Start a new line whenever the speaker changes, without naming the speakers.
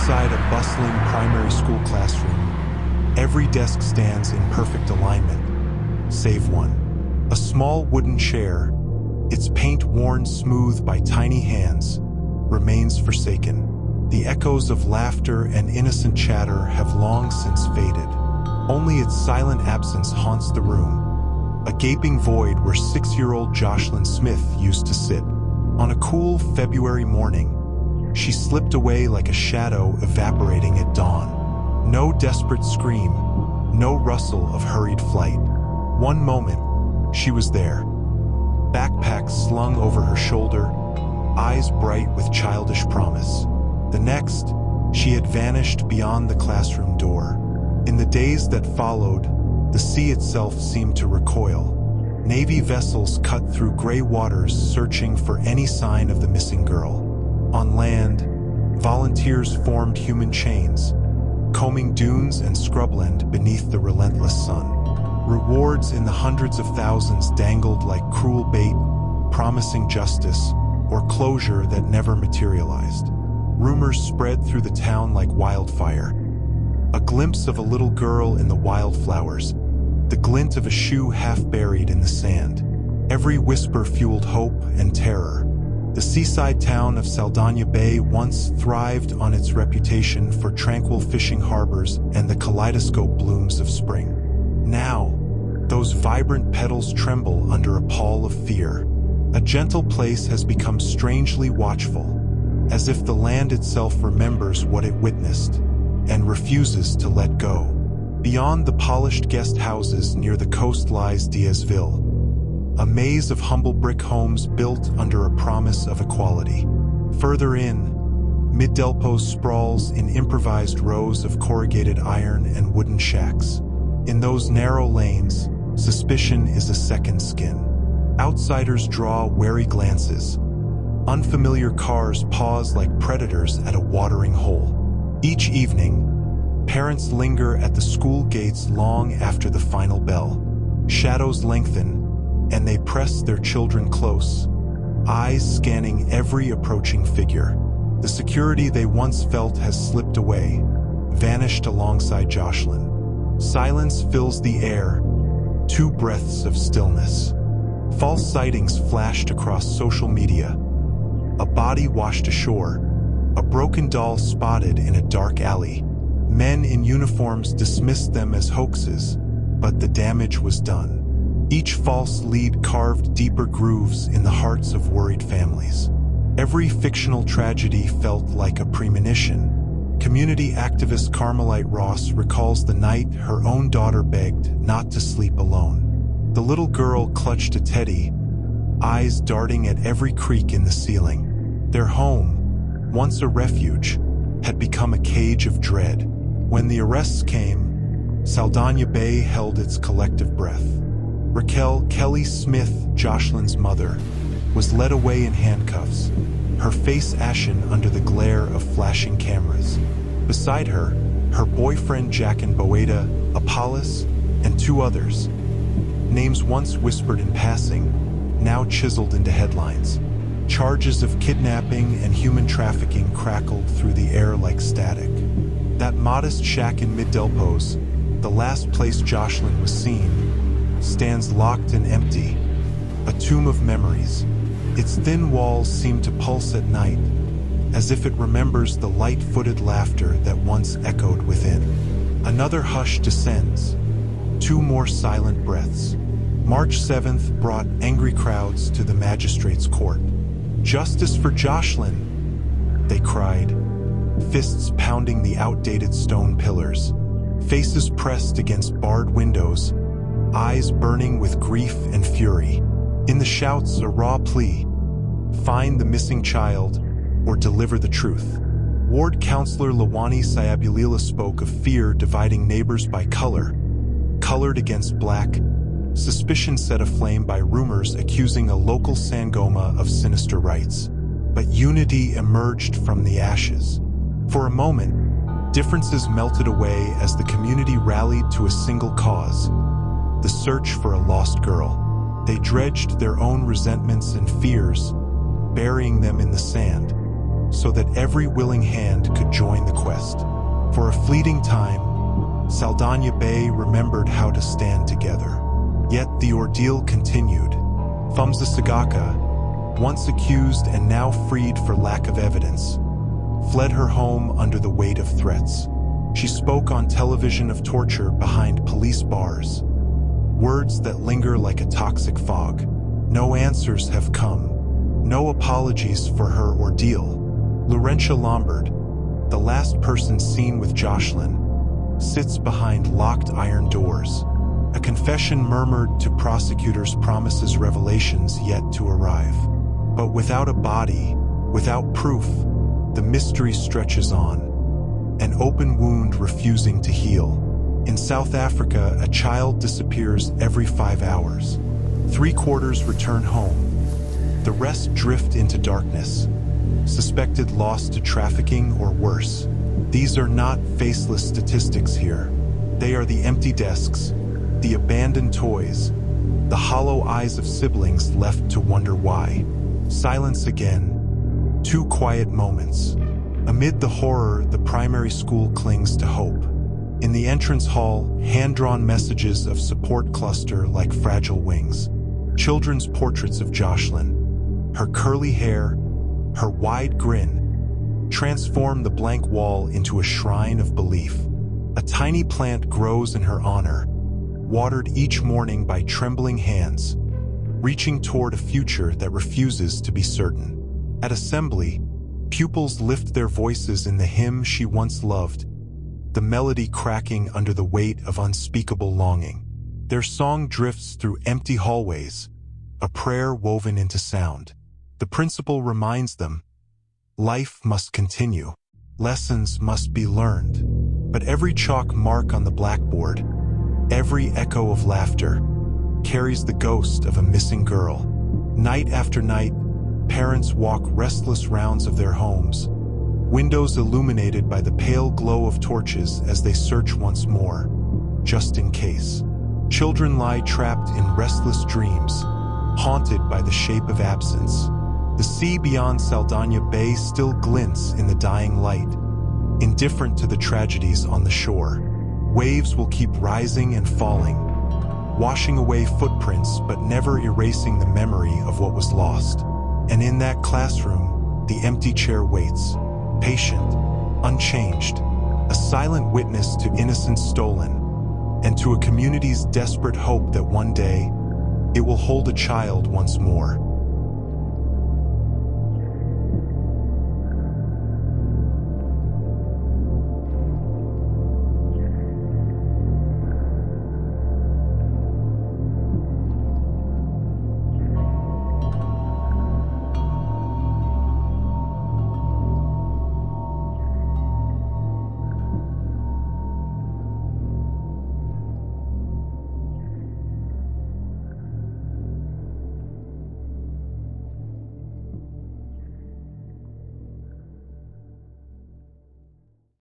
Inside a bustling primary school classroom, every desk stands in perfect alignment, save one. A small wooden chair, its paint worn smooth by tiny hands, remains forsaken. The echoes of laughter and innocent chatter have long since faded. Only its silent absence haunts the room, a gaping void where 6-year-old Jocelyn Smith used to sit. On a cool February morning, she slipped away like a shadow evaporating at dawn. No desperate scream, no rustle of hurried flight. One moment, she was there. Backpack slung over her shoulder, eyes bright with childish promise. The next, she had vanished beyond the classroom door. In the days that followed, the sea itself seemed to recoil. Navy vessels cut through gray waters searching for any sign of the missing girl. On land, volunteers formed human chains, combing dunes and scrubland beneath the relentless sun. Rewards in the hundreds of thousands dangled like cruel bait, promising justice or closure that never materialized. Rumors spread through the town like wildfire. A glimpse of a little girl in the wildflowers, the glint of a shoe half buried in the sand. Every whisper fueled hope and terror. The seaside town of Saldanha Bay once thrived on its reputation for tranquil fishing harbors and the kaleidoscope blooms of spring. Now, those vibrant petals tremble under a pall of fear. A gentle place has become strangely watchful, as if the land itself remembers what it witnessed and refuses to let go. Beyond the polished guest houses near the coast lies Diazville, a maze of humble brick homes built under a promise of equality. Further in, Mid-Delpo sprawls in improvised rows of corrugated iron and wooden shacks. In those narrow lanes, suspicion is a second skin. Outsiders draw wary glances. Unfamiliar cars pause like predators at a watering hole. Each evening, parents linger at the school gates long after the final bell. Shadows lengthen, and they press their children close, eyes scanning every approaching figure. The security they once felt has slipped away, vanished alongside Jocelyn. Silence fills the air, 2 breaths of stillness. False sightings flashed across social media. A body washed ashore, a broken doll spotted in a dark alley. Men in uniforms dismissed them as hoaxes, but the damage was done. Each false lead carved deeper grooves in the hearts of worried families. Every fictional tragedy felt like a premonition. Community activist Carmelite Ross recalls the night her own daughter begged not to sleep alone. The little girl clutched a teddy, eyes darting at every creak in the ceiling. Their home, once a refuge, had become a cage of dread. When the arrests came, Saldanha Bay held its collective breath. Raquel Kelly Smith, Jocelyn's mother, was led away in handcuffs, her face ashen under the glare of flashing cameras. Beside her, her boyfriend Jackin Boeda, Apollos, and 2 others. Names once whispered in passing, now chiseled into headlines. Charges of kidnapping and human trafficking crackled through the air like static. That modest shack in Mid-Delpos, the last place Jocelyn was seen, stands locked and empty, a tomb of memories. Its thin walls seem to pulse at night, as if it remembers the light-footed laughter that once echoed within. Another hush descends, 2 more silent breaths. March 7th brought angry crowds to the magistrate's court. "Justice for Jocelyn," they cried, fists pounding the outdated stone pillars, faces pressed against barred windows, eyes burning with grief and fury. In the shouts, a raw plea: find the missing child or deliver the truth. Ward Councillor Lawani Sayabulila spoke of fear dividing neighbors by color, colored against black, suspicion set aflame by rumors accusing a local Sangoma of sinister rites. But unity emerged from the ashes. For a moment, differences melted away as the community rallied to a single cause: the search for a lost girl. They dredged their own resentments and fears, burying them in the sand. so that every willing hand could join the quest. For a fleeting time, Saldanha Bay remembered how to stand together. Yet the ordeal continued. Famsa Sagaka, once accused and now freed for lack of evidence, fled her home under the weight of threats. She spoke on television of torture behind police bars, words that linger like a toxic fog. No answers have come, no apologies for her ordeal. Laurentia Lombard, the last person seen with Jocelyn, sits behind locked iron doors. A confession murmured to prosecutors promises revelations yet to arrive. But without a body, without proof, the mystery stretches on, an open wound refusing to heal. In South Africa, a child disappears every 5 hours. 3/4 return home. The rest drift into darkness, suspected lost to trafficking or worse. These are not faceless statistics here. They are the empty desks, the abandoned toys, the hollow eyes of siblings left to wonder why. Silence again. 2 quiet moments. Amid the horror, the primary school clings to hope. In the entrance hall, hand-drawn messages of support cluster like fragile wings. Children's portraits of Jocelyn. Her curly hair, her wide grin, transform the blank wall into a shrine of belief. A tiny plant grows in her honor, watered each morning by trembling hands, reaching toward a future that refuses to be certain. At assembly, pupils lift their voices in the hymn she once loved, the melody cracking under the weight of unspeakable longing. Their song drifts through empty hallways, a prayer woven into sound. The principal reminds them, life must continue, lessons must be learned. But every chalk mark on the blackboard, every echo of laughter, carries the ghost of a missing girl. Night after night, parents walk restless rounds of their homes, windows illuminated by the pale glow of torches as they search once more, just in case. Children lie trapped in restless dreams, haunted by the shape of absence. The sea beyond Saldanha Bay still glints in the dying light, indifferent to the tragedies on the shore. Waves will keep rising and falling, washing away footprints but never erasing the memory of what was lost. And in that classroom, the empty chair waits, patient, unchanged, a silent witness to innocence stolen, and to a community's desperate hope that one day, it will hold a child once more.